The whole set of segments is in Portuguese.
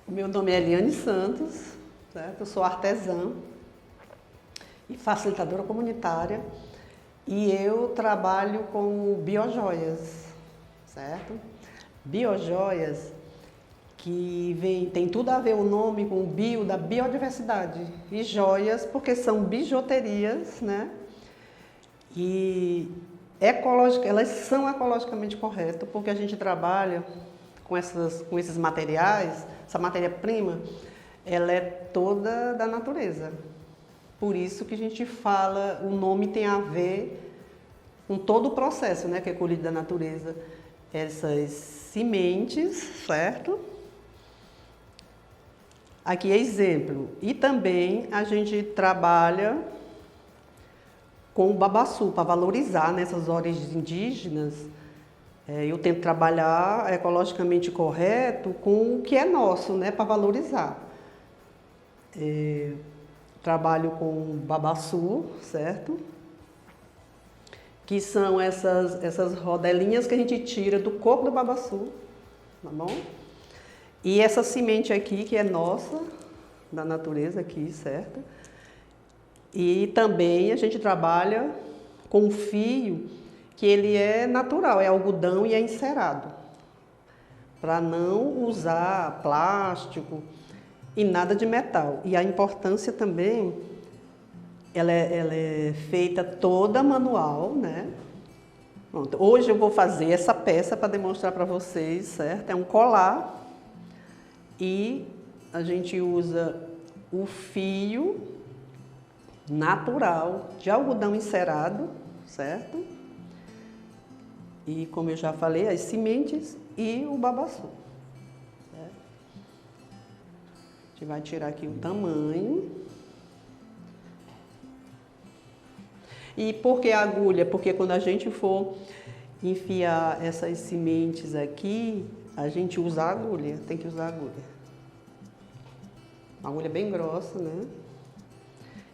Meu nome é Eliane Santos, certo? Eu sou artesã e facilitadora comunitária e eu trabalho com biojoias, certo? Biojoias tem tudo a ver o nome com o bio da biodiversidade e joias porque são bijuterias, né? E elas são ecologicamente corretas porque a gente trabalha com esses materiais, essa matéria-prima, ela é toda da natureza. Por isso que a gente fala, o nome tem a ver com todo o processo, né, que é colhido da natureza. Essas sementes, certo? Aqui é exemplo. E também a gente trabalha com o babaçu, para valorizar nessas origens indígenas. Eu tento trabalhar ecologicamente correto com o que é nosso, né, para valorizar. Trabalho com babaçu, certo? Que são essas rodelinhas que a gente tira do corpo do babaçu, tá bom? E essa semente aqui, que é nossa, da natureza aqui, certo? E também a gente trabalha com fio que ele é natural, é algodão e é encerado, para não usar plástico e nada de metal. E a importância também, ela é feita toda manual, né? Pronto. Hoje eu vou fazer essa peça para demonstrar para vocês, certo? É um colar e a gente usa o fio natural de algodão encerado, certo? E como eu já falei, as sementes e o babaçu. Certo? A gente vai tirar aqui o tamanho. E por que a agulha? Porque quando a gente for enfiar essas sementes aqui, a gente usa a agulha, tem que usar a agulha. Uma agulha bem grossa, né?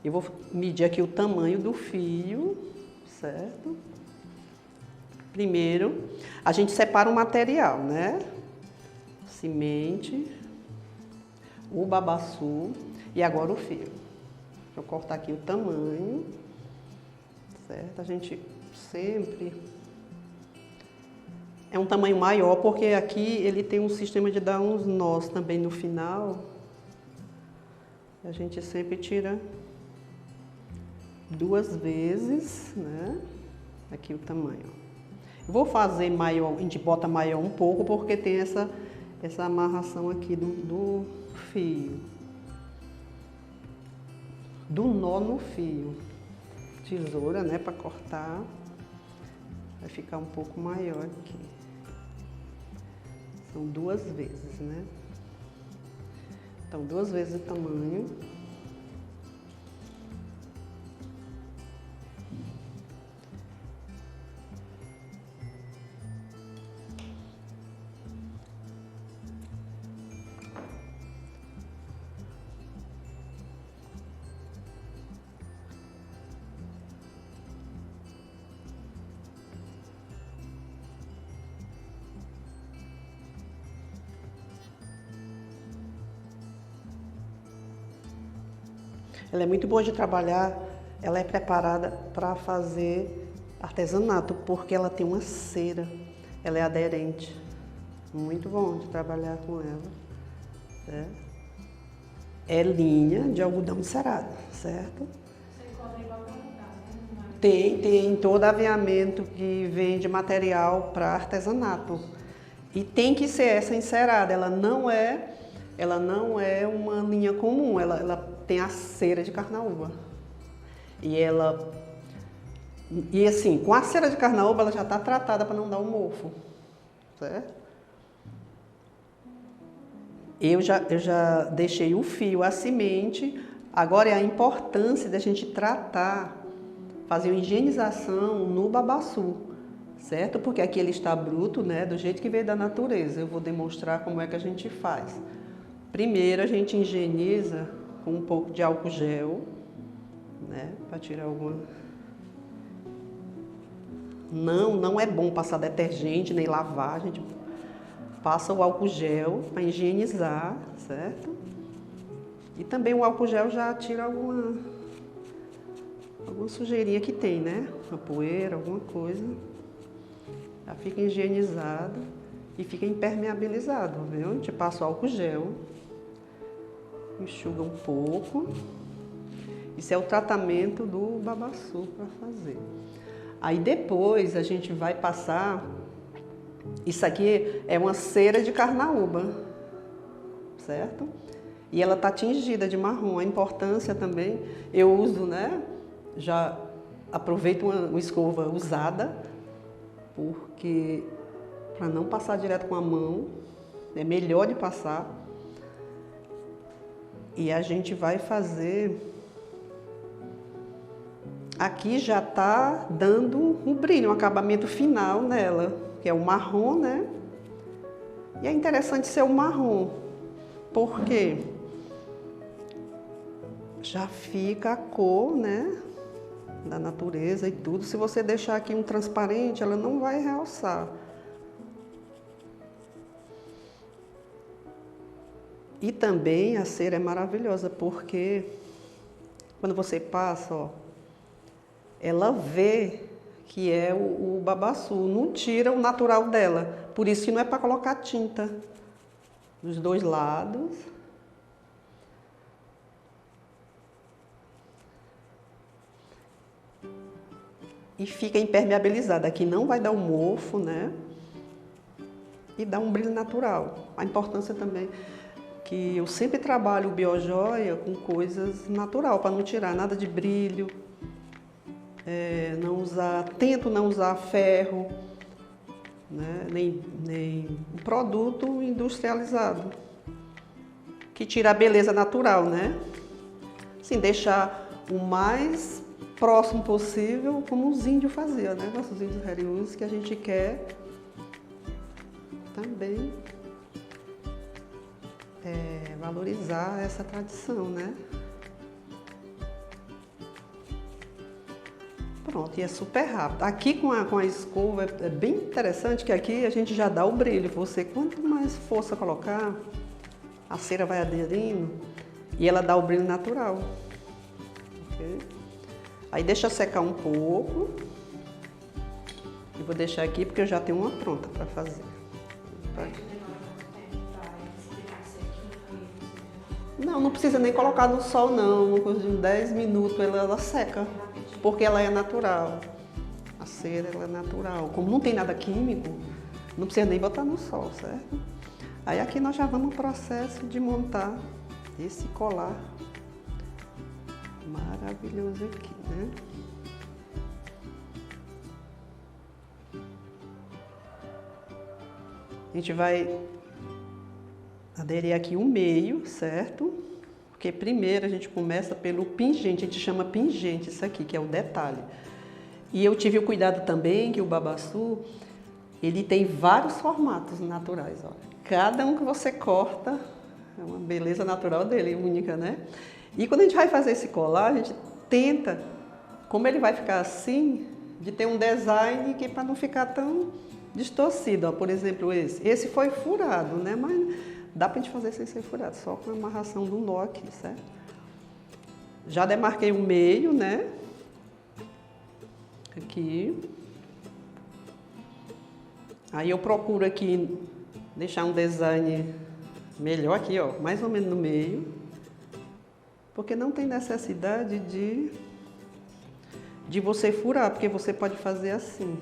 Eu vou medir aqui o tamanho do fio, certo? Primeiro, a gente separa o material, né? Semente, o babaçu e agora o fio. Deixa eu cortar aqui o tamanho, certo? A gente sempre... É um tamanho maior porque aqui ele tem um sistema de dar uns nós também no final. A gente sempre tira 2 vezes, né? Aqui o tamanho. Vou fazer maior, a gente bota maior um pouco porque tem essa amarração aqui do fio. Do nó no fio. Tesoura, né, para cortar. Vai ficar um pouco maior aqui. São 2 vezes, né? Então, 2 vezes o tamanho. Ela é muito boa de trabalhar, ela é preparada para fazer artesanato, porque ela tem uma cera, ela é aderente. Muito bom de trabalhar com ela. Certo? É linha de algodão encerado, certo? Você encontra em qualquer lugar, né? Tem todo aviamento que vende material para artesanato. E tem que ser essa encerada, ela não é uma linha comum, ela tem a cera de carnaúba. E assim, com a cera de carnaúba ela já está tratada para não dar o mofo, certo? Eu já deixei o fio, a semente, agora é a importância da gente tratar, fazer uma higienização no babaçu, certo? Porque aqui ele está bruto, né, do jeito que veio da natureza. Eu vou demonstrar como é que a gente faz. Primeiro a gente higieniza com um pouco de álcool gel, né, para tirar alguma... Não é bom passar detergente nem lavar, a gente passa o álcool gel para higienizar, certo? E também o álcool gel já tira alguma sujeirinha que tem, né? Uma poeira, alguma coisa. Já fica higienizado e fica impermeabilizado, viu? A gente passa o álcool gel, enxuga um pouco. Isso é o tratamento do babaçu para fazer. Aí depois a gente vai passar, isso aqui é uma cera de carnaúba, certo? E ela tá tingida de marrom. A importância também, eu uso, né? Já aproveito uma escova usada, porque para não passar direto com a mão, é melhor de passar. E a gente vai fazer... Aqui já tá dando um brilho, um acabamento final nela, que é o marrom, né? E é interessante ser o marrom, porque já fica a cor, né? Da natureza e tudo. Se você deixar aqui um transparente, ela não vai realçar. E também a cera é maravilhosa, porque quando você passa, ó, ela vê que é o babaçu, não tira o natural dela. Por isso que não é para colocar tinta dos dois lados. E fica impermeabilizada. Aqui não vai dar um mofo, né? E dá um brilho natural. A importância também que eu sempre trabalho o biojoia com coisas natural, para não tirar nada de brilho. Tento não usar ferro, né? nem produto industrializado, que tira a beleza natural, né? Assim, deixar o mais próximo possível, como os índios faziam, né? Nossos índios heriús, que a gente quer também valorizar essa tradição, né? Pronto, e é super rápido. Aqui com a escova é bem interessante que aqui a gente já dá o brilho. Você, quanto mais força colocar, a cera vai aderindo e ela dá o brilho natural. Okay? Aí deixa secar um pouco. E vou deixar aqui porque eu já tenho uma pronta para fazer. Não precisa nem colocar no sol não. Coisa de 10 minutos ela seca. Porque ela é natural. A cera ela é natural. Como não tem nada químico, não precisa nem botar no sol, certo? Aí aqui nós já vamos no processo de montar esse colar maravilhoso aqui, né? A gente vai aderir aqui o meio, certo? Porque primeiro a gente começa pelo pingente, a gente chama pingente isso aqui, que é o detalhe. E eu tive o cuidado também que o babaçu, ele tem vários formatos naturais, ó. Cada um que você corta é uma beleza natural dele, única, né? E quando a gente vai fazer esse colar, a gente tenta, como ele vai ficar assim, de ter um design que para não ficar tão distorcido, ó. Por exemplo, esse foi furado, né? Mas dá pra gente fazer sem ser furado, só com a amarração do nó aqui, certo? Já demarquei o meio, né? Aqui. Aí eu procuro aqui deixar um design melhor aqui, ó, mais ou menos no meio. Porque não tem necessidade de você furar, porque você pode fazer assim.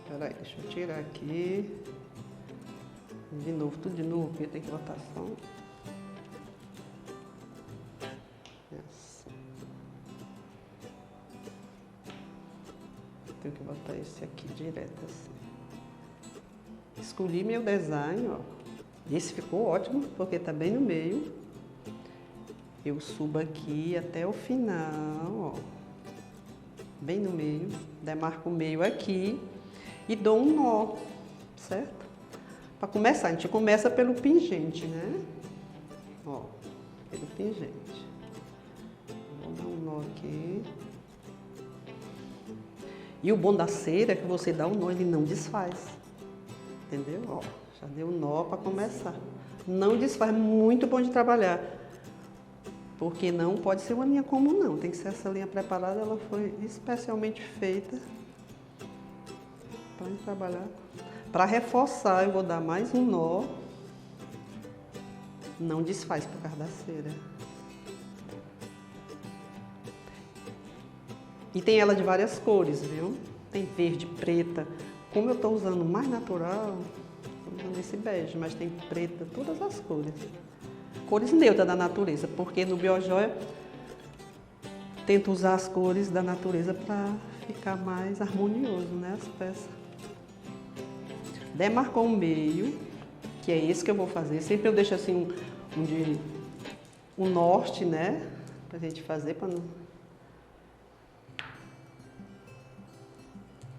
Peraí, deixa eu tirar aqui. De novo, tudo de novo, porque tem que botar só. Assim. Tenho que botar esse aqui direto assim. Escolhi meu design, ó. Esse ficou ótimo, porque tá bem no meio. Eu subo aqui até o final, ó. Bem no meio. Demarco o meio aqui. E dou um nó, certo? Para começar, a gente começa pelo pingente, né? Ó, pelo pingente. Vou dar um nó aqui. E o bom da cera é que você dá um nó, ele não desfaz. Entendeu? Ó, já deu nó para começar. Não desfaz, muito bom de trabalhar. Porque não pode ser uma linha comum, não. Tem que ser essa linha preparada, ela foi especialmente feita para trabalhar. Para reforçar, eu vou dar mais um nó. Não desfaz por causa da cera. E tem ela de várias cores, viu? Tem verde, preta. Como eu estou usando mais natural, estou usando esse bege, mas tem preta, todas as cores. Cores neutras da natureza, porque no Biojoia tento usar as cores da natureza para ficar mais harmonioso, né, as peças. Demarcou o meio, que é esse que eu vou fazer. Sempre eu deixo assim um norte, né, pra gente fazer, para não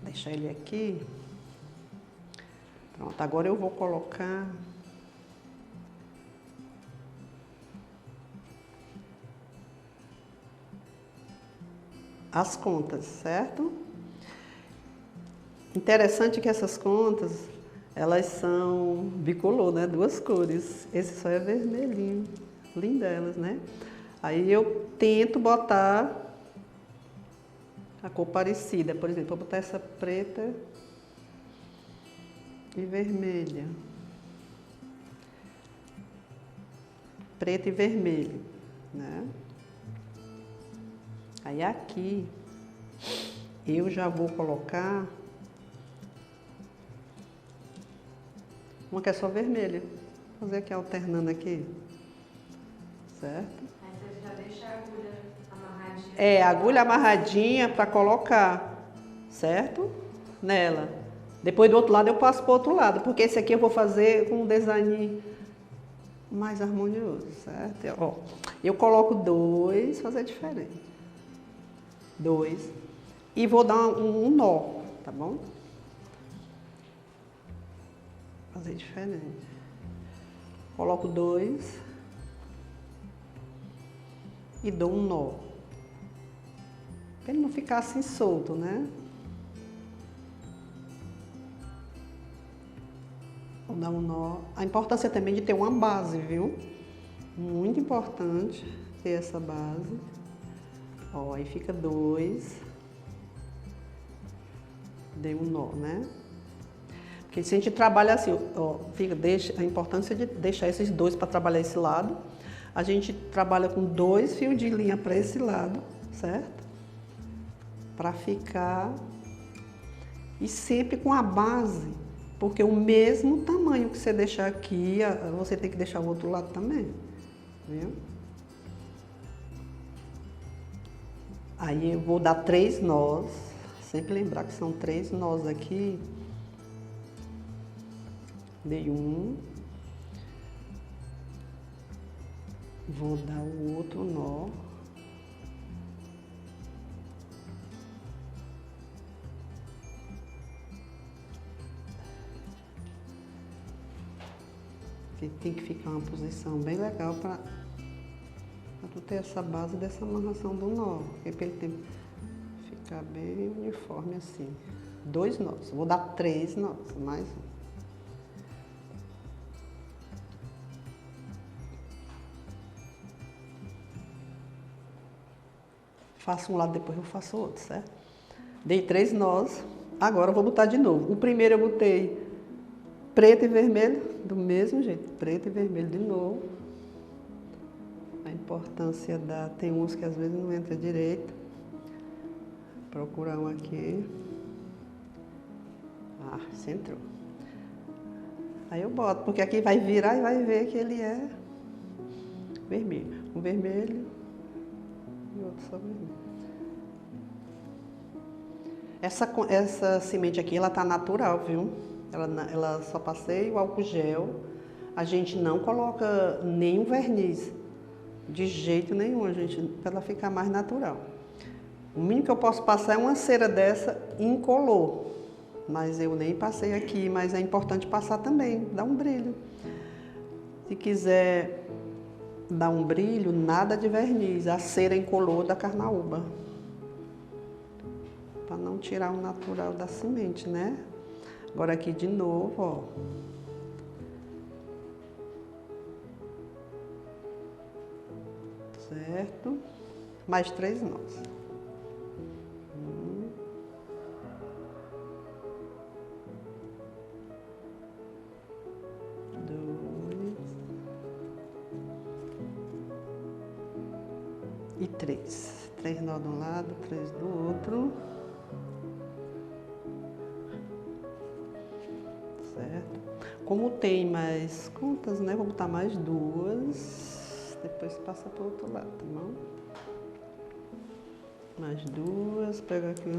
deixar ele aqui. Pronto, agora eu vou colocar as contas, certo? Interessante que essas contas, elas são bicolor, né? Duas cores. Esse só é vermelhinho, lindo elas, né? Aí eu tento botar a cor parecida, por exemplo, vou botar essa preta e vermelha. Preto e vermelho, né? Aí aqui eu já vou colocar uma que é só vermelha. Vou fazer aqui alternando aqui, certo? Aí você já deixa a agulha amarradinha. É, a agulha amarradinha para colocar, certo? Nela. Depois do outro lado eu passo para o outro lado, porque esse aqui eu vou fazer com um design mais harmonioso, certo? Ó, eu coloco dois, fazer diferente. Dois. E vou dar um nó, tá bom? Fazer diferente. Coloco dois e dou um nó. Pra ele não ficar assim solto, né? Vou dar um nó. A importância também de ter uma base, viu? Muito importante ter essa base. Ó, aí fica dois. Dei um nó, né? Porque se a gente trabalha assim, ó, a importância de deixar esses dois para trabalhar esse lado. A gente trabalha com 2 fios de linha para esse lado, certo? Para ficar... E sempre com a base, porque o mesmo tamanho que você deixar aqui, você tem que deixar o outro lado também, viu? Aí eu vou dar 3 nós, sempre lembrar que são 3 nós aqui. Dei um. Vou dar o outro nó. Que tem que ficar uma posição bem legal para tu ter essa base dessa amarração do nó. Porque para ele ficar bem uniforme assim. 2 nós. Vou dar 3 nós, mais um. Faço um lado, depois eu faço o outro, certo? Dei 3 nós, agora eu vou botar de novo. O primeiro eu botei preto e vermelho, do mesmo jeito, preto e vermelho de novo. A importância tem uns que às vezes não entra direito. Procurar um aqui. Ah, você entrou. Aí eu boto, porque aqui vai virar e vai ver que ele é vermelho. Um vermelho. E outro só vermelho. Essa semente aqui, ela tá natural, viu? Ela só passei o álcool gel. A gente não coloca nenhum verniz. De jeito nenhum, para ela ficar mais natural. O mínimo que eu posso passar é uma cera dessa incolor. Mas eu nem passei aqui, mas é importante passar também, dá um brilho. Se quiser dar um brilho, nada de verniz, a cera incolor da carnaúba. Para não tirar o natural da semente, né? Agora aqui de novo, ó. Certo? Mais 3 nós. 1, 2 e 3. 3 nós de um lado, 3 do outro. Certo? Como tem mais contas, né? Vou botar mais 2. Depois passa para o outro lado, tá bom? Mais 2, pega aqui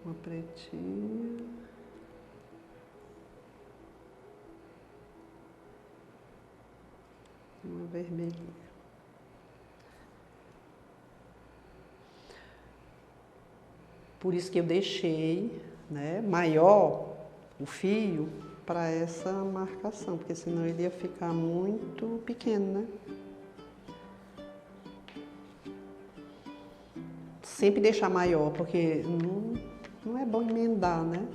uma pretinha. Uma vermelhinha. Por isso que eu deixei, né, maior o fio para essa marcação, porque senão ele ia ficar muito pequeno, né? Sempre deixar maior, porque não é bom emendar, né?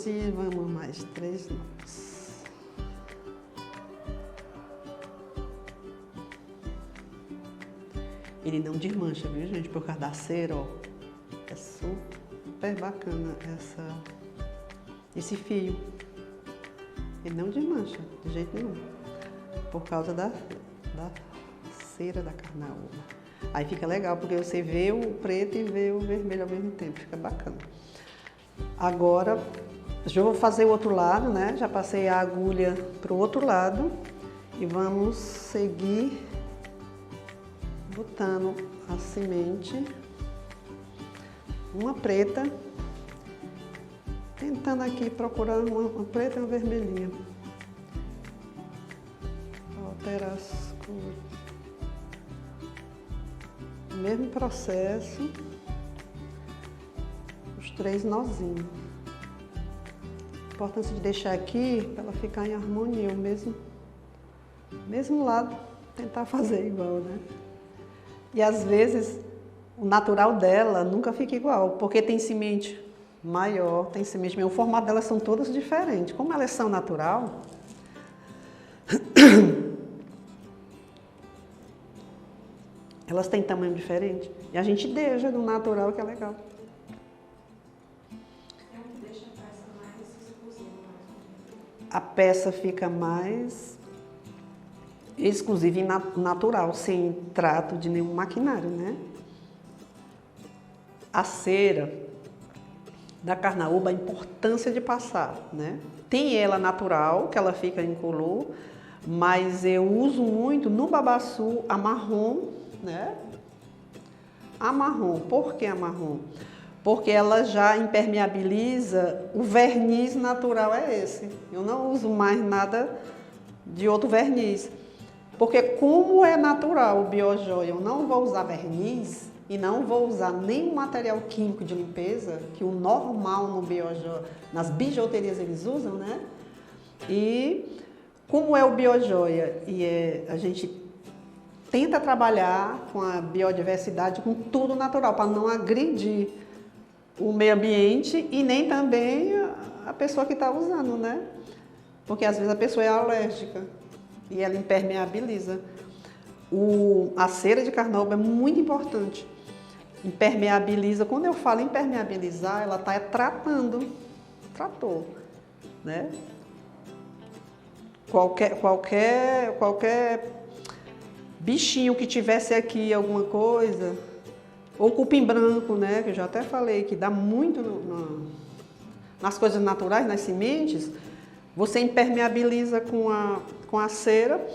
E vamos mais 3 nós. Ele não desmancha, viu, gente? Por causa da cera, ó. É super bacana esse fio. Ele não desmancha, de jeito nenhum. Por causa da cera da carnaúba. Aí fica legal, porque você vê o preto e vê o vermelho ao mesmo tempo. Fica bacana. Agora, já vou fazer o outro lado, né? Já passei a agulha para o outro lado e vamos seguir botando a semente, uma preta, tentando aqui procurar uma preta e uma vermelhinha. Alterar as cores. Mesmo processo, os 3 nozinhos. A importância de deixar aqui para ela ficar em harmonia, o mesmo lado, tentar fazer igual, né? E às vezes o natural dela nunca fica igual, porque tem semente maior, tem semente menor, o formato delas são todas diferentes. Como elas são natural, elas têm tamanho diferente. E a gente deixa do natural, que é legal. A peça fica mais exclusiva e natural, sem trato de nenhum maquinário, né? A cera da carnaúba, a importância de passar, né? Tem ela natural, que ela fica incolor, mas eu uso muito no babaçu a marrom, né? A marrom. Por que a marrom? Porque ela já impermeabiliza, o verniz natural é esse. Eu não uso mais nada de outro verniz. Porque como é natural o biojoia, eu não vou usar verniz e não vou usar nenhum material químico de limpeza, que o normal no biojoia, nas bijuterias eles usam, né? E como é o biojoia e a gente tenta trabalhar com a biodiversidade, com tudo natural, para não agredir o meio ambiente e nem também a pessoa que está usando, né? Porque às vezes a pessoa é alérgica e ela impermeabiliza. A cera de carnaúba é muito importante. Impermeabiliza, quando eu falo impermeabilizar, ela está tratou, né? Qualquer bichinho que tivesse aqui, alguma coisa, ou cupim branco, né, que eu já até falei, que dá muito nas coisas naturais, nas sementes, você impermeabiliza com a cera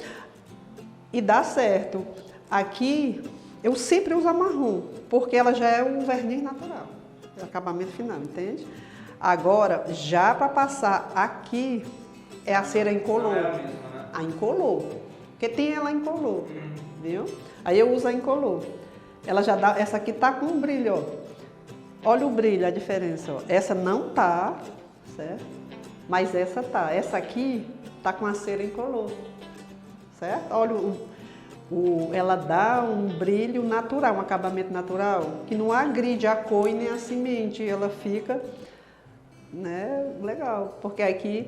e dá certo. Aqui, eu sempre uso a marrom, porque ela já é um verniz natural, é o acabamento final, entende? Agora, já para passar aqui, é a cera incolor. É a mesma, né? A incolor, porque tem ela incolor, viu? Aí eu uso a incolor. Ela já dá, essa aqui tá com um brilho, ó. Olha o brilho, a diferença, ó. Essa não tá, certo? Mas essa tá. Essa aqui tá com a cera incolor, certo? Olha ela dá um brilho natural, um acabamento natural, que não agride a cor e nem a semente. Ela fica, né, legal. Porque aqui,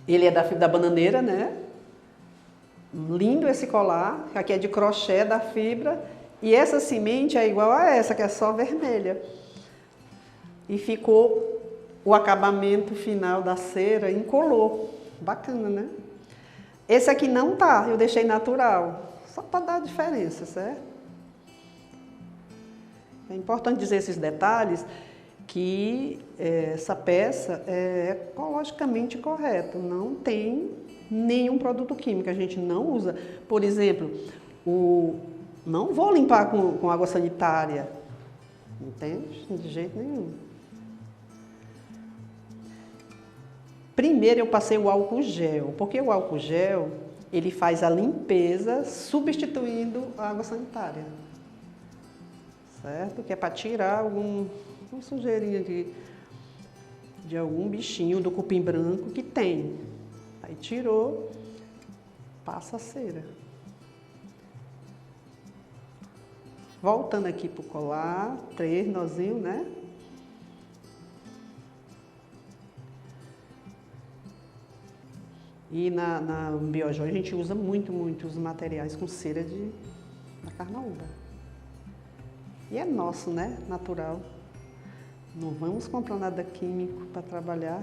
ele é da fibra da bananeira, né? Lindo esse colar, aqui é de crochê da fibra. E essa semente é igual a essa, que é só vermelha. E ficou o acabamento final da cera incolor. Bacana, né? Esse aqui não tá, eu deixei natural. Só para dar a diferença, certo? É importante dizer esses detalhes, que essa peça é ecologicamente correta. Não tem nenhum produto químico, a gente não usa. Por exemplo, não vou limpar com água sanitária, entende? De jeito nenhum. Primeiro eu passei o álcool gel, porque o álcool gel, ele faz a limpeza substituindo a água sanitária, certo? Que é para tirar uma sujeirinha de algum bichinho do cupim branco que tem. Aí tirou, passa a cera. Voltando aqui pro colar, 3 nozinhos, né? E na Biojoia a gente usa muito os materiais com cera da carnaúba. E é nosso, né? Natural. Não vamos comprar nada químico para trabalhar.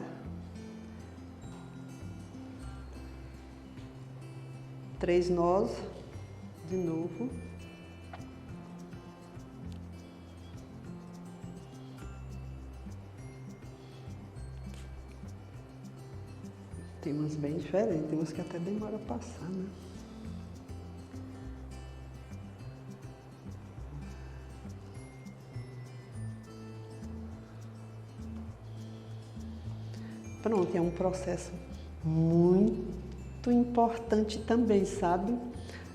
3 nós, de novo. Tem umas bem diferentes, tem umas que até demora a passar, né? Pronto, é um processo muito importante também, sabe?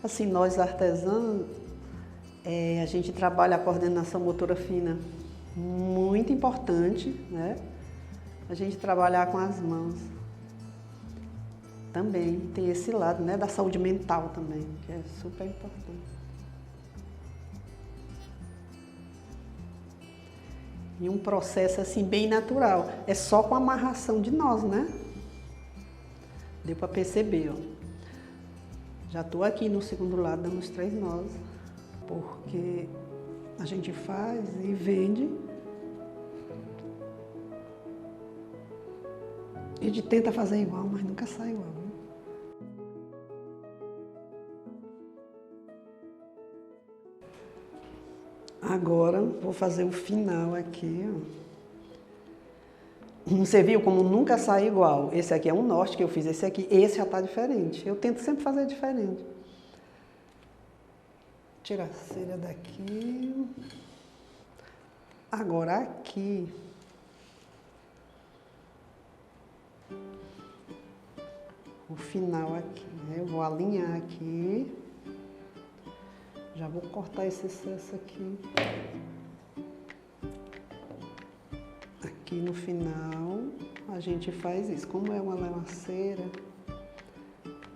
Assim, nós artesãos, a gente trabalha a coordenação motora fina, muito importante, né? A gente trabalhar com as mãos. Também tem esse lado, né, da saúde mental também, que é super importante. E um processo assim bem natural, é só com a amarração de nós, né? Deu para perceber, ó. Já estou aqui no segundo lado dando os 3 nós, porque a gente faz e vende. A gente tenta fazer igual, mas nunca sai igual. Agora vou fazer o final aqui, ó. Você viu como nunca sai igual? Esse aqui é um norte que eu fiz, esse já tá diferente. Eu tento sempre fazer diferente. Tira a cera daqui. Agora aqui. O final aqui, né? Eu vou alinhar aqui. Já vou cortar esse excesso aqui. Aqui no final, a gente faz isso. Como é uma cera,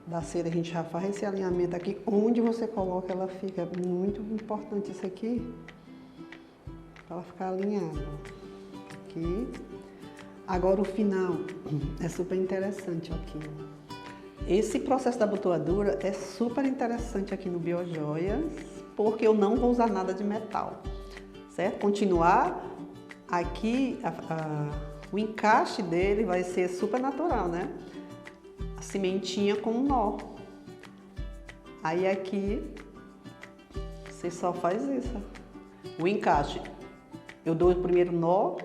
da cera a gente já faz esse alinhamento aqui. Onde você coloca, ela fica. É muito importante isso aqui, para ela ficar alinhada. Aqui. Agora o final é super interessante aqui. Esse processo da abotoadura é super interessante aqui no Biojoias, porque eu não vou usar nada de metal, certo? Continuar aqui, o encaixe dele vai ser super natural, né? A cimentinha com um nó. Aí aqui, você só faz isso. O encaixe, eu dou o primeiro nó,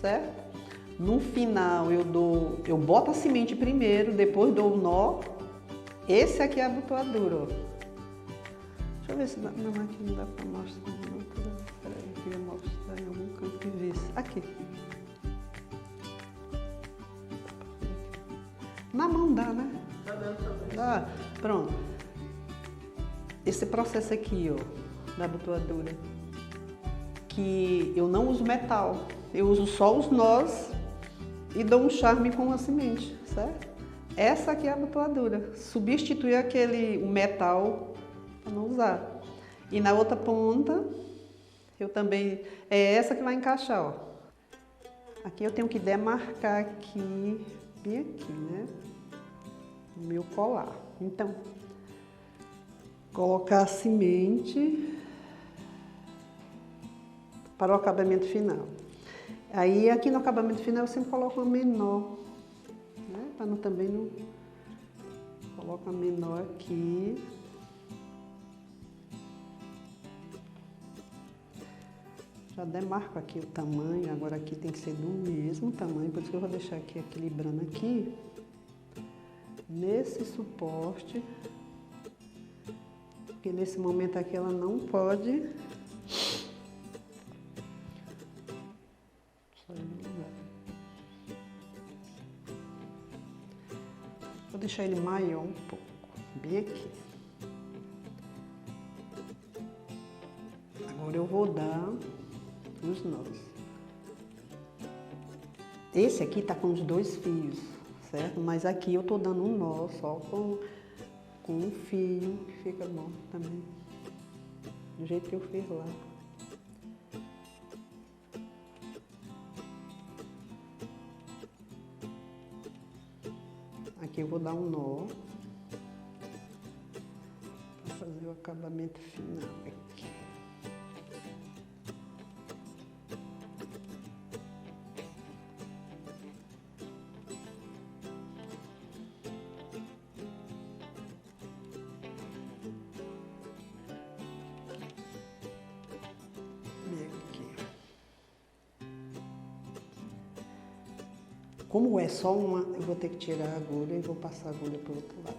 certo? No final eu boto a semente primeiro, depois dou o nó. Esse aqui é a abotoadura, ó. Deixa eu ver se na máquina dá pra mostrar. Peraí, eu queria mostrar em algum canto que visse. Aqui. Na mão dá, né? Tá dando também. Dá. Pronto. Esse processo aqui, ó, da abotoadura. que eu não uso metal, eu uso só os nós e dou um charme com a semente, certo? Essa aqui é a abotoadura, substitui o metal para não usar. E na outra ponta, eu também, é essa que vai encaixar, ó. Aqui eu tenho que demarcar aqui, bem aqui, né? O meu colar. Então, colocar a semente para o acabamento final. Aí aqui no acabamento final eu sempre coloco uma menor, né? Para também não... Coloco a menor aqui. Já demarco aqui o tamanho, agora aqui tem que ser do mesmo tamanho, por isso que eu vou deixar aqui equilibrando aqui, nesse suporte, porque nesse momento aqui ela não pode sair do lugar. Vou deixar ele maior um pouco, bem aqui. Agora eu vou dar os nós. Esse aqui tá com os 2 fios, certo? Mas aqui eu tô dando um nó só com um fio, que fica bom também, do jeito que eu fiz lá. Aqui eu vou dar um nó para fazer o acabamento final aqui. Como é só uma, eu vou ter que tirar a agulha e vou passar a agulha para o outro lado.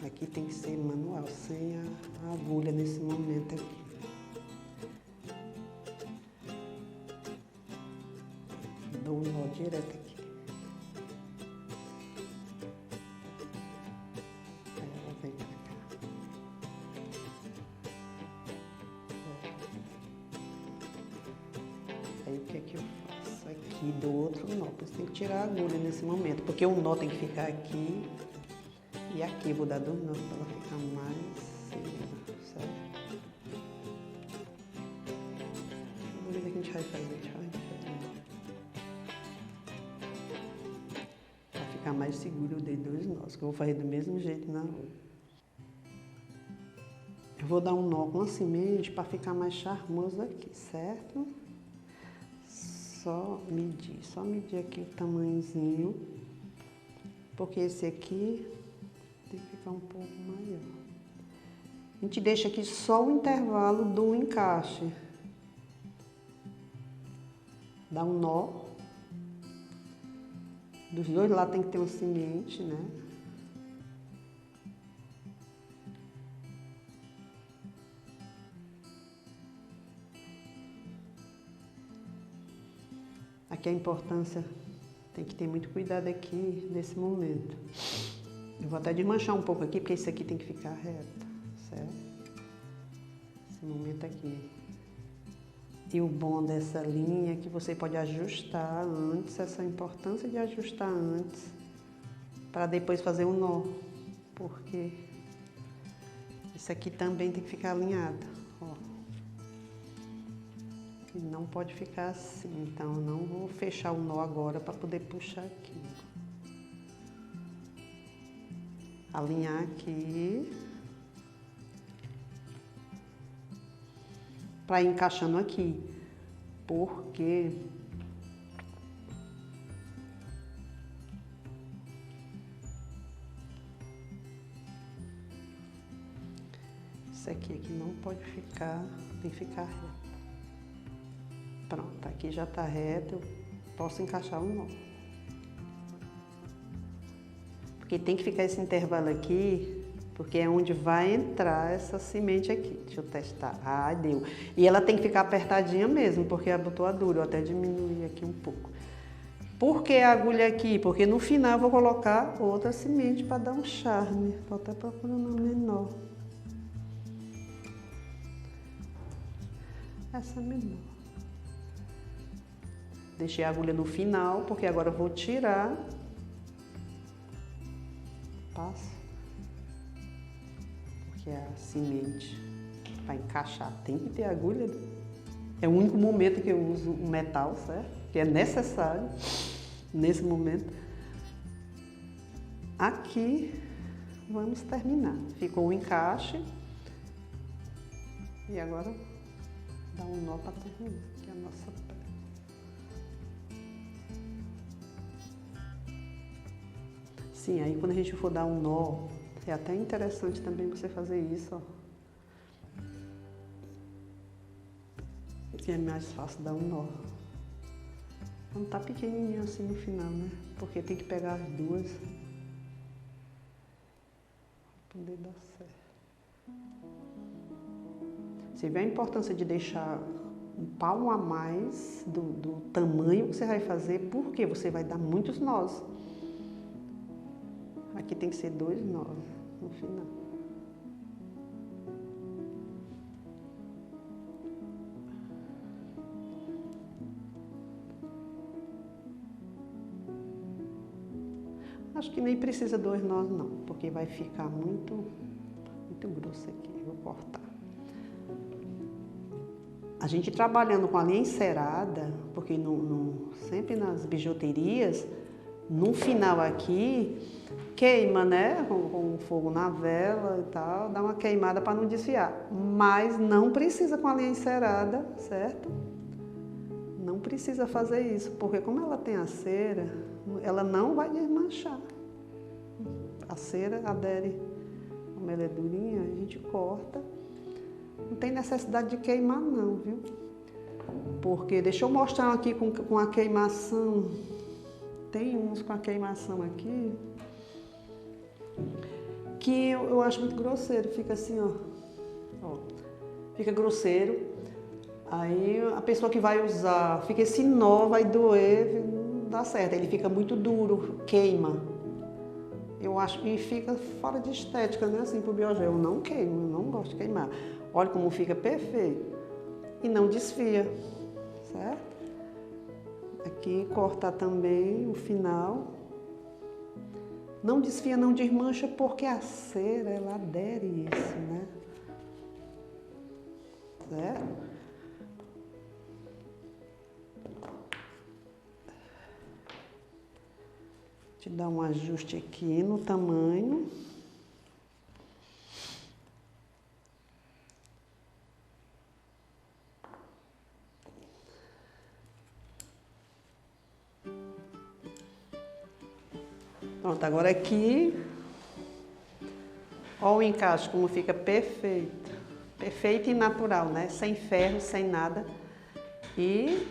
Aqui tem que ser manual, sem a agulha nesse momento aqui. Dou um nó direto aqui. Aí ela vem pra cá. Aí o que é que eu faço? Aqui do outro nó, por isso tem que tirar a agulha nesse momento, porque o nó tem que ficar aqui e aqui eu vou dar 2 nós para ela ficar mais segura, certo? Vamos ver o que a gente vai fazer, para ficar mais seguro eu dei 2 nós, que eu vou fazer do mesmo jeito na outra. Eu vou dar um nó com a semente para ficar mais charmoso aqui, certo? Só medir aqui o tamanhozinho, porque esse aqui tem que ficar um pouco maior. A gente deixa aqui só o intervalo do encaixe. Dá um nó. Dos 2 lados tem que ter uma semente, né? Aqui a importância, tem que ter muito cuidado aqui nesse momento. Eu vou até desmanchar um pouco aqui, porque isso aqui tem que ficar reto, certo? Esse momento aqui. E o bom dessa linha é que você pode ajustar antes, essa importância de ajustar antes, para depois fazer um nó, porque isso aqui também tem que ficar alinhado. Não pode ficar assim, então eu não vou fechar o nó agora para poder puxar aqui. Alinhar aqui. Para ir encaixando aqui. Porque isso aqui não pode ficar, tem que ficar reto. Pronto, aqui já está reto, eu posso encaixar o nó. Porque tem que ficar esse intervalo aqui, porque é onde vai entrar essa semente aqui. Deixa eu testar. Ah, deu. E ela tem que ficar apertadinha mesmo, porque a abotoadura, eu até diminuir aqui um pouco. Por que a agulha aqui? Porque no final eu vou colocar outra semente para dar um charme. Estou até procurando uma menor. Essa menor. Deixei a agulha no final, porque agora eu vou tirar. Passo. Porque a semente para encaixar tem que ter agulha. É o único momento que eu uso o metal, certo? Que é necessário nesse momento. Aqui vamos terminar. Ficou o encaixe. E agora dá um nó para terminar, que é a nossa peça. Sim, aí quando a gente for dar um nó, é até interessante também você fazer isso, ó. Que é mais fácil dar um nó. Não tá pequenininho assim no final, né? Porque tem que pegar as duas para poder dar certo. Você vê a importância de deixar um palmo a mais do tamanho que você vai fazer, porque você vai dar muitos nós. Aqui tem que ser 2 nós no final. Acho que nem precisa 2 nós não, porque vai ficar muito grosso aqui. Vou cortar. A gente trabalhando com a linha encerada, porque sempre nas bijuterias, no final aqui, queima, né? Com fogo na vela e tal, dá uma queimada para não desfiar. Mas não precisa com a linha encerada, certo? Não precisa fazer isso, porque como ela tem a cera, ela não vai desmanchar. A cera adere, como ela é durinha, a gente corta. Não tem necessidade de queimar não, viu? Porque, deixa eu mostrar aqui com a queimação. Tem uns com a queimação aqui que eu acho muito grosseiro. Fica assim, ó. Fica grosseiro. Aí a pessoa que vai usar, fica esse nó, vai doer, não dá certo. Ele fica muito duro, queima. Eu acho, e fica fora de estética, né? Assim, pro biogel. Eu não queimo, eu não gosto de queimar. Olha como fica perfeito. E não desfia, certo? Aqui cortar também o final. Não desfia, não desmancha, porque a cera, ela adere isso, né? Certo? Te dar um ajuste aqui no tamanho. Pronto, agora aqui, ó o encaixe como fica perfeito. Perfeito e natural, né? Sem ferro, sem nada. E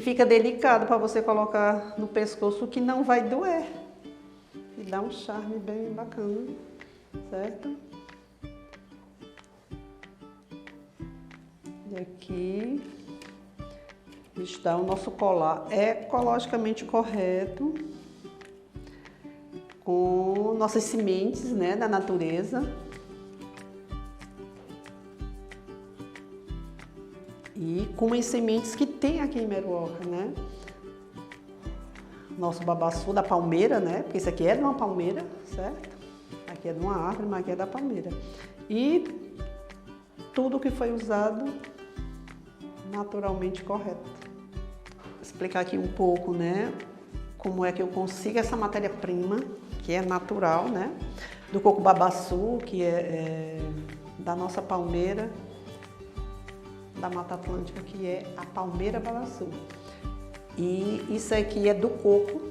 fica delicado para você colocar no pescoço, que não vai doer. E dá um charme bem bacana, certo? E aqui está o nosso colar ecologicamente correto, com nossas sementes, né, da natureza. E com as sementes que tem aqui em Meruoca, né? Nosso babaçu da palmeira, né? Porque isso aqui é de uma palmeira, certo? Aqui é de uma árvore, mas aqui é da palmeira. E tudo que foi usado naturalmente correto. Vou explicar aqui um pouco, né? Como é que eu consigo essa matéria-prima, que é natural, né? Do coco babaçu, que é da nossa palmeira, da Mata Atlântica, que é a palmeira babaçu. E isso aqui é do coco.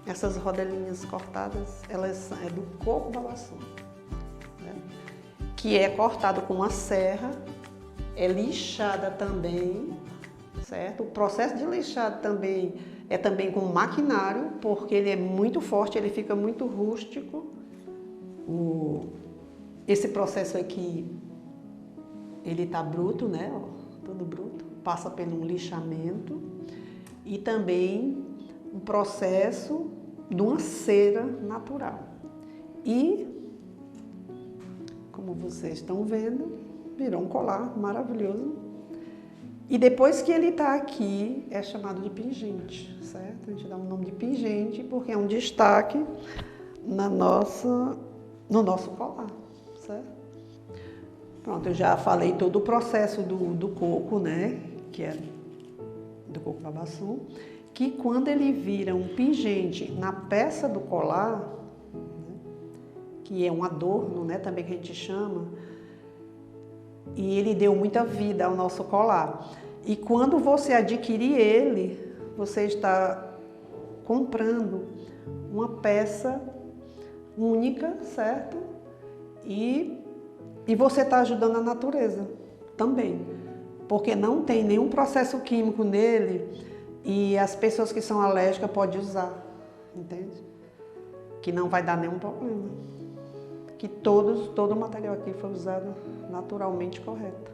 Essas rodelinhas cortadas, elas é do coco babaçu, né? Que é cortado com uma serra, é lixada também, certo? O processo de lixado também é também com maquinário, porque ele é muito forte, ele fica muito rústico. Esse processo aqui, ele tá bruto, né? Ó, todo bruto, passa por um lixamento e também um processo de uma cera natural. E, como vocês estão vendo, virou um colar maravilhoso, E depois que ele está aqui, é chamado de pingente, certo? A gente dá o nome de pingente porque é um destaque no nosso colar, certo? Pronto, eu já falei todo o processo do coco, né? Que é do coco babaçu, que quando ele vira um pingente na peça do colar, né? Que é um adorno, né? Também que a gente chama, e ele deu muita vida ao nosso colar. E quando você adquirir ele, você está comprando uma peça única, certo? E você está ajudando a natureza também, porque não tem nenhum processo químico nele e as pessoas que são alérgicas podem usar, entende? Que não vai dar nenhum problema. Que todo o material aqui foi usado naturalmente correto.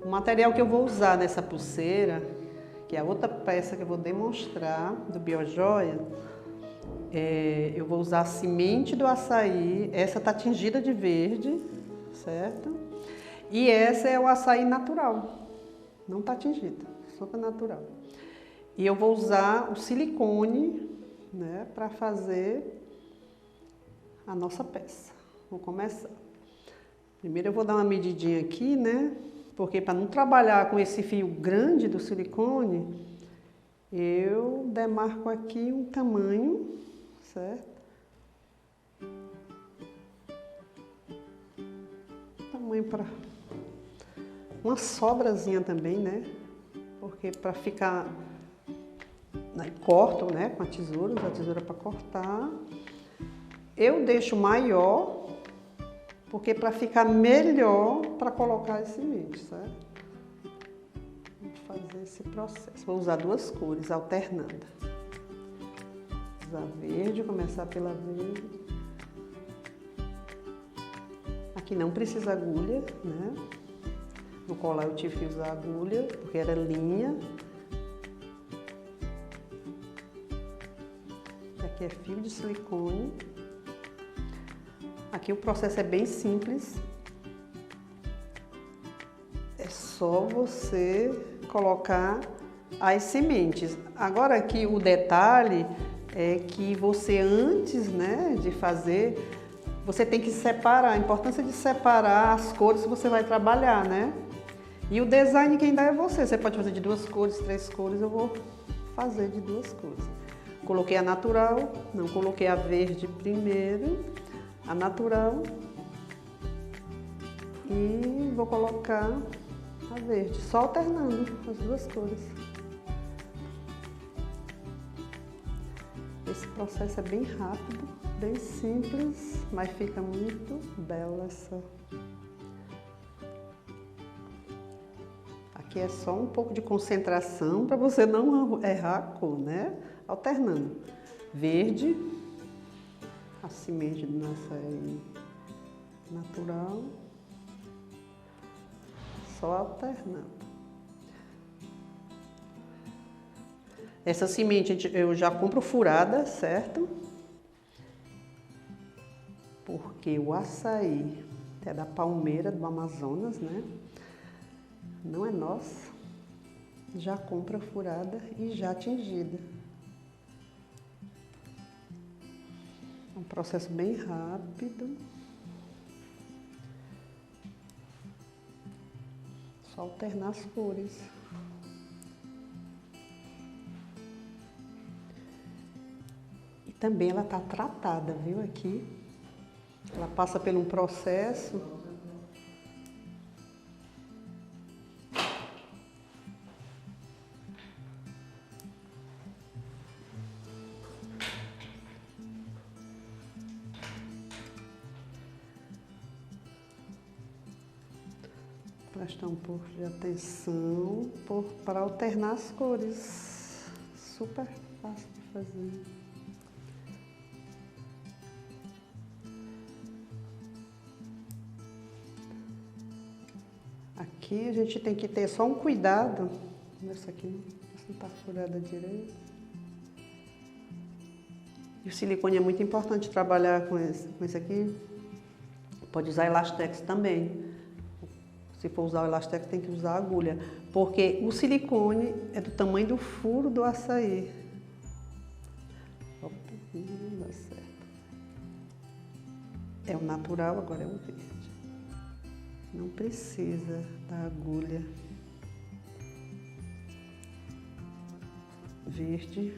O material que eu vou usar nessa pulseira, que é a outra peça que eu vou demonstrar do Biojoia, eu vou usar a semente do açaí, essa está tingida de verde, certo? E essa é o açaí natural, não está tingida, super natural. E eu vou usar o silicone, né, para fazer a nossa peça. Vou começar. Primeiro eu vou dar uma medidinha aqui, né? Porque para não trabalhar com esse fio grande do silicone, eu demarco aqui um tamanho, certo? Tamanho para uma sobrazinha também, né? Porque para ficar, né, corto, né, com a tesoura, usa a tesoura para cortar. Eu deixo maior, porque para ficar melhor para colocar as sementes, certo? Vamos fazer esse processo. Vou usar duas cores, alternando. Usar verde, começar pela verde. Aqui não precisa agulha, né? No colar eu tive que usar agulha, porque era linha. Aqui é fio de silicone. Aqui o processo é bem simples. É só você colocar as sementes. Agora aqui o detalhe é que você antes, né, de fazer, você tem que separar, a importância de separar as cores que você vai trabalhar, né? E o design quem dá é você. Você pode fazer de 2 cores, 3 cores, eu vou fazer de 2 cores. Coloquei a natural, não coloquei a verde primeiro, a natural, e vou colocar a verde, só alternando as 2 cores. Esse processo é bem rápido, bem simples, mas fica muito bela essa. Aqui é só um pouco de concentração para você não errar a cor, né? Alternando. Verde, a semente do açaí natural, só alternando. Essa semente eu já compro furada, certo? Porque o açaí é da palmeira do Amazonas, né? Não é nosso. Já compra furada e já tingida. É um processo bem rápido. Só alternar as cores. E também ela está tratada, viu, aqui. Ela passa por um processo. Prestar um pouco de atenção para alternar as cores. Super fácil de fazer. Aqui a gente tem que ter só um cuidado. Essa aqui não está furada direito. E o silicone é muito importante trabalhar com esse aqui. Pode usar elastex também. O Se for usar o elasteco, tem que usar a agulha, porque o silicone é do tamanho do furo do açaí. Opa, não dá certo. É o natural, agora é o verde. Não precisa da agulha. Verde,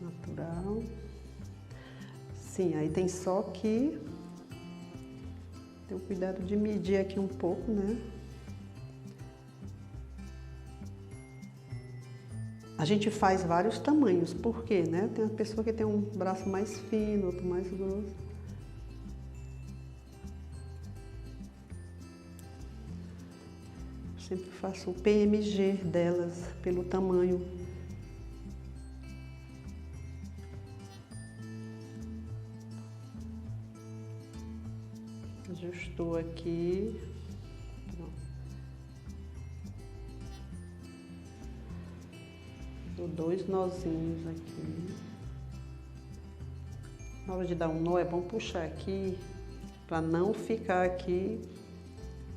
natural. Sim, aí tem só que ter o cuidado de medir aqui um pouco, né? A gente faz vários tamanhos, por quê, né? Tem uma pessoa que tem um braço mais fino, outro mais grosso. Sempre faço o PMG delas, pelo tamanho. Ajustou aqui. Pronto. Dou 2 nozinhos aqui. Na hora de dar um nó é bom puxar aqui, para não ficar aqui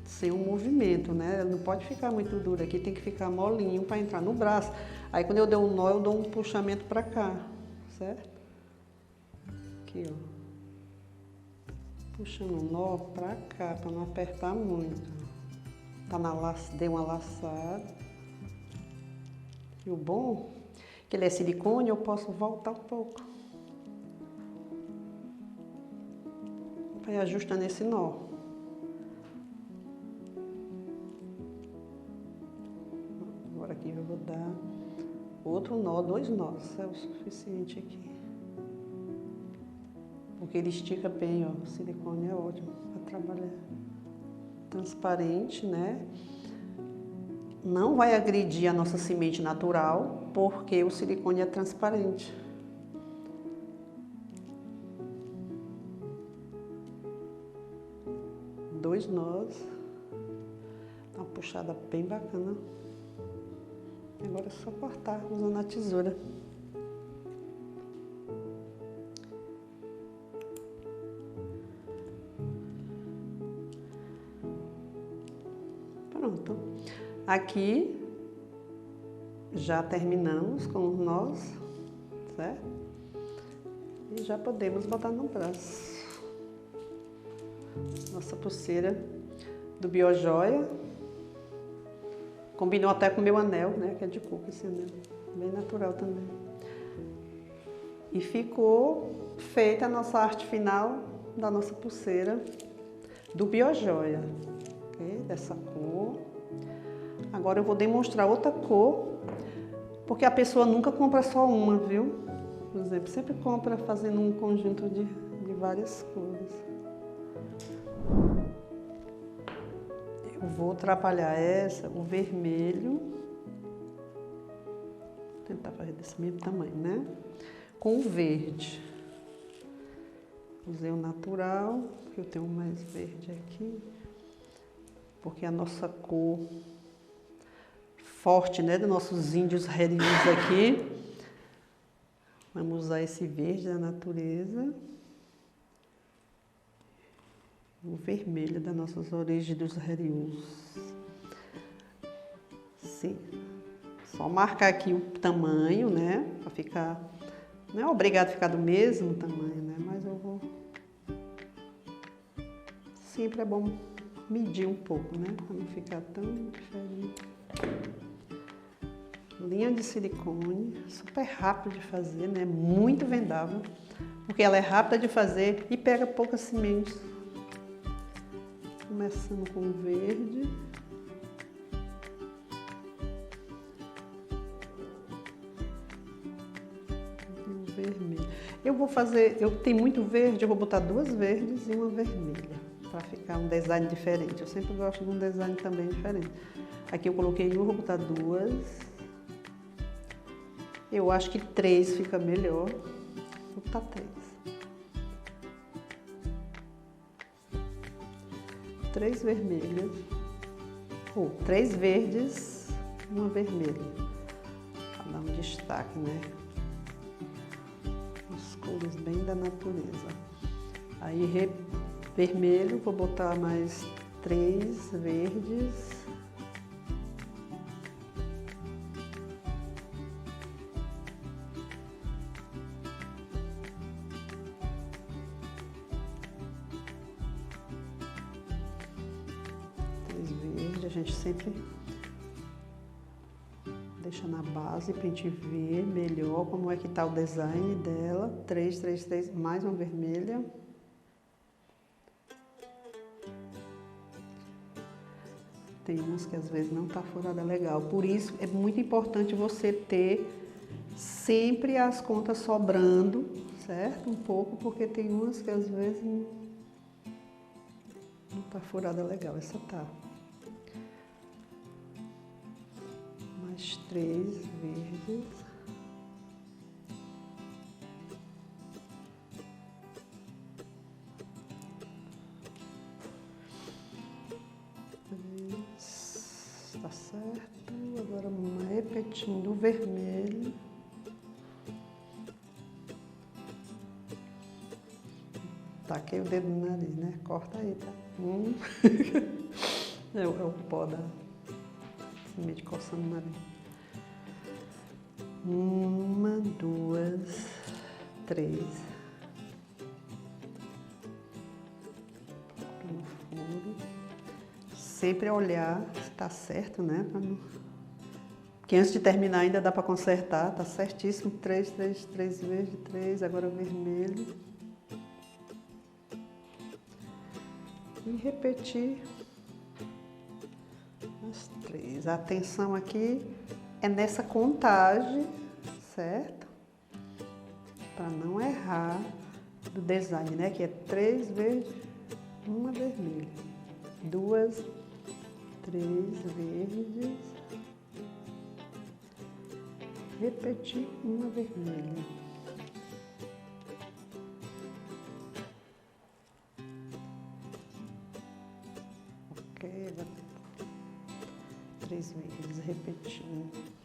sem um movimento, né? Não pode ficar muito duro aqui, tem que ficar molinho para entrar no braço. Aí quando eu der um nó, eu dou um puxamento para cá, certo? Aqui, ó. Puxando o nó pra cá, pra não apertar muito. Tá dei uma laçada. E o bom, que ele é silicone, eu posso voltar um pouco. Vai ajustando esse nó. Agora aqui eu vou dar outro nó, 2 nós, é o suficiente aqui. Porque ele estica bem, ó, o silicone é ótimo para trabalhar. Transparente, né? Não vai agredir a nossa semente natural, porque o silicone é transparente. Dois nós. Uma puxada bem bacana. Agora é só cortar usando a tesoura. Pronto. Aqui já terminamos com os nós, certo? E já podemos botar no braço. Nossa pulseira do Biojoia. Combinou até com o meu anel, né? Que é de coco esse anel. Bem natural também. E ficou feita a nossa arte final da nossa pulseira do Biojoia. Okay? Dessa cor. Agora eu vou demonstrar outra cor, porque a pessoa nunca compra só uma, viu? Por exemplo, sempre compra fazendo um conjunto de várias cores. Eu vou trabalhar essa, o vermelho. Vou tentar fazer desse mesmo tamanho, né? Com o verde. Usei o natural, que eu tenho mais verde aqui. Porque a nossa cor forte, né, dos nossos índios heridos aqui. Vamos usar esse verde da natureza. O vermelho das nossas origens dos heridos. Sim. Só marcar aqui o tamanho, né, para ficar... Não é obrigado a ficar do mesmo tamanho, né, mas eu vou... Sempre é bom medir um pouco, né, para não ficar tão diferente. Linha de silicone, super rápido de fazer, né? Muito vendável, porque ela é rápida de fazer e pega poucas sementes. Começando com o verde. E o vermelho. Eu vou fazer, eu tenho muito verde, eu vou botar 2 verdes e uma vermelha, para ficar um design diferente. Eu sempre gosto de um design também diferente. Aqui eu coloquei uma, vou botar 2. Eu acho que 3 fica melhor. Vou botar 3. 3 vermelhas. Ou 3 verdes e uma vermelha. Para dar um destaque, né? As cores bem da natureza. Aí vermelho, vou botar mais 3 verdes. A gente sempre deixa na base pra gente ver melhor como é que tá o design dela. 3, 3, 3, mais uma vermelha. Tem umas que às vezes não tá furada legal. Por isso é muito importante você ter sempre as contas sobrando, certo? Um pouco, porque tem umas que às vezes não tá furada legal. Essa tá. Mais 3 verdes. Tá certo. Agora repetindo o vermelho. Taquei o dedo no nariz, né? Corta aí, tá? É o pó da semente coçando o nariz. 1, 2, 3. No fundo. Sempre olhar se tá certo, né? Porque antes de terminar ainda dá para consertar, tá certíssimo. 3, 3, 3 verde, 3, agora vermelho. E repetir as 3. A atenção aqui é nessa contagem, certo? Para não errar do design, né? Que é 3 verdes, 1 vermelha. 2, 3 verdes. Repetir 1 vermelha. Ok, 3 verdes, repetindo.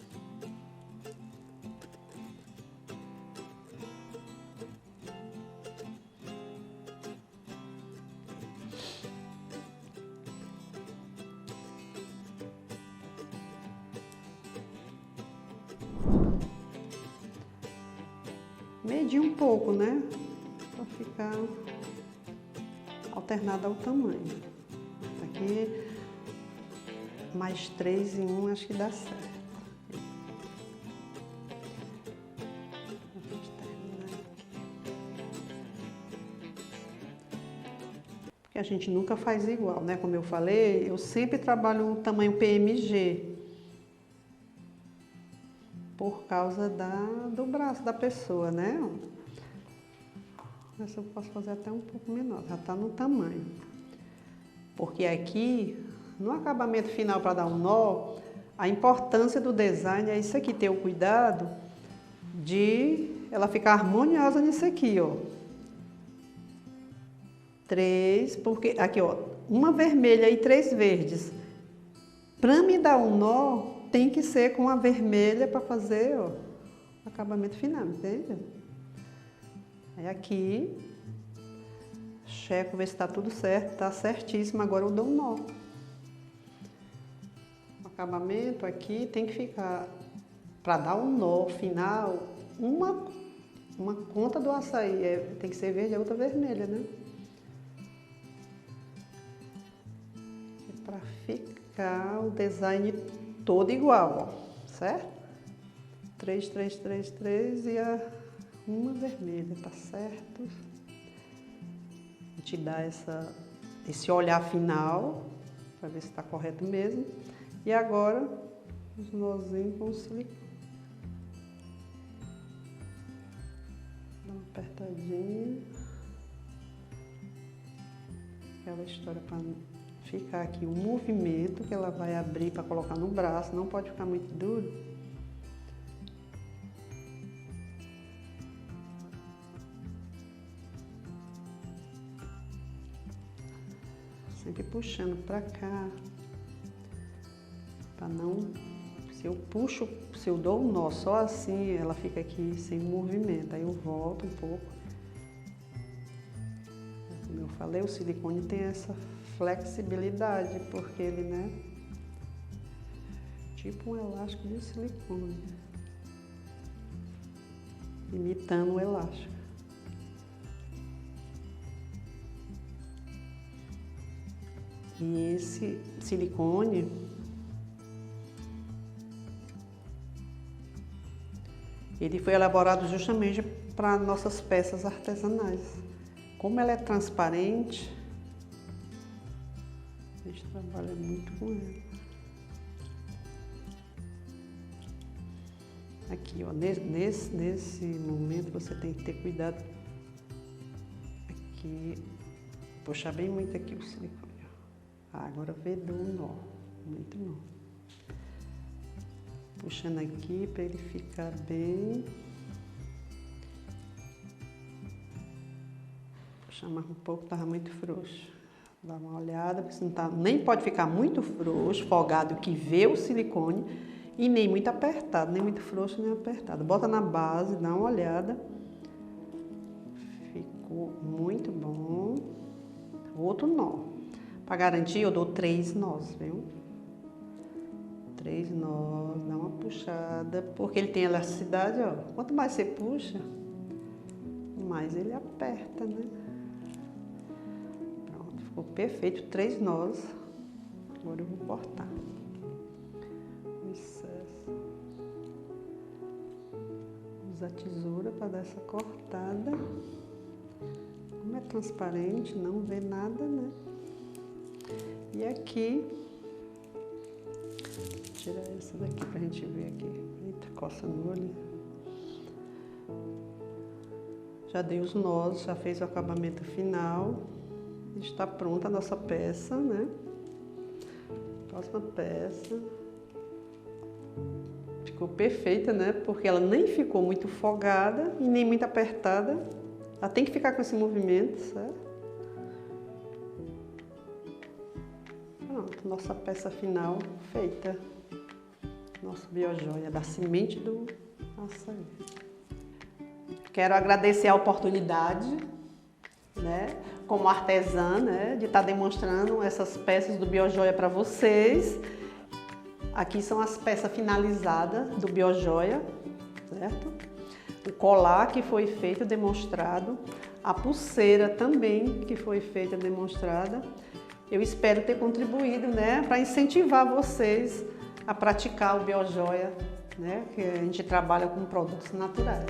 Medir um pouco, né? Para ficar alternado ao tamanho. Aqui, mais 3 em 1, acho que dá certo. Vamos terminar aqui. Porque a gente nunca faz igual, né? Como eu falei, eu sempre trabalho o tamanho PMG. Por causa do braço da pessoa, né? Mas eu posso fazer até um pouco menor, já tá no tamanho. Porque aqui, no acabamento final para dar um nó, a importância do design é isso aqui, ter o cuidado de ela ficar harmoniosa nisso aqui, ó. 3, porque aqui, ó, 1 vermelha e 3 verdes. Para me dar um nó, tem que ser com a vermelha para fazer, ó, o acabamento final, entende? Aí aqui, checo, ver se está tudo certo, tá certíssimo, agora eu dou um nó. O acabamento aqui tem que ficar, para dar um nó final, uma conta do açaí, tem que ser verde e a outra vermelha, né? Para ficar o design todo igual, ó, certo? 3, 3, 3, 3 e a 1 vermelha, tá certo? Te dá esse olhar final, para ver se está correto mesmo. E agora, os nozinhos com silicone. Dá uma apertadinha. Aquela história para ficar aqui o movimento que ela vai abrir para colocar no braço, não pode ficar muito duro. Sempre puxando para cá, para não, se eu dou um nó só assim, ela fica aqui sem movimento, aí eu volto um pouco, como eu falei, o silicone tem essa flexibilidade, porque ele, né, tipo um elástico de silicone, imitando o elástico. E esse silicone, ele foi elaborado justamente para nossas peças artesanais. Como ela é transparente, a gente trabalha muito com ela. Aqui, ó, nesse momento você tem que ter cuidado aqui, puxar bem muito aqui o silicone. Agora vedou o nó, muito nó. Puxando aqui para ele ficar bem. Puxar mais um pouco, estava muito frouxo. Dá uma olhada, porque não tá, nem pode ficar muito frouxo, folgado que vê o silicone, e nem muito apertado, nem muito frouxo, nem apertado. Bota na base, dá uma olhada. Ficou muito bom. Outro nó. Para garantir, eu dou 3 nós, viu? 3 nós, dá uma puxada, porque ele tem elasticidade, ó. Quanto mais você puxa, mais ele aperta, né? Pronto, ficou perfeito, 3 nós. Agora eu vou cortar. Usa a tesoura para dar essa cortada. Como é transparente, não vê nada, né? E aqui, tirar essa daqui pra gente ver aqui. Eita, coça no olho. Já dei os nós, já fez o acabamento final. Está pronta a nossa peça, né? Próxima peça. Ficou perfeita, né? Porque ela nem ficou muito folgada e nem muito apertada. Ela tem que ficar com esse movimento, certo? Pronto, nossa peça final feita. Nosso biojoia da semente do açaí. Quero agradecer a oportunidade, né, como artesã, né, de estar demonstrando essas peças do biojoia para vocês. Aqui são as peças finalizadas do biojoia, certo? O colar que foi feito, demonstrado. A pulseira também que foi feita, demonstrada. Eu espero ter contribuído, né, para incentivar vocês a praticar o biojoia, né, que a gente trabalha com produtos naturais.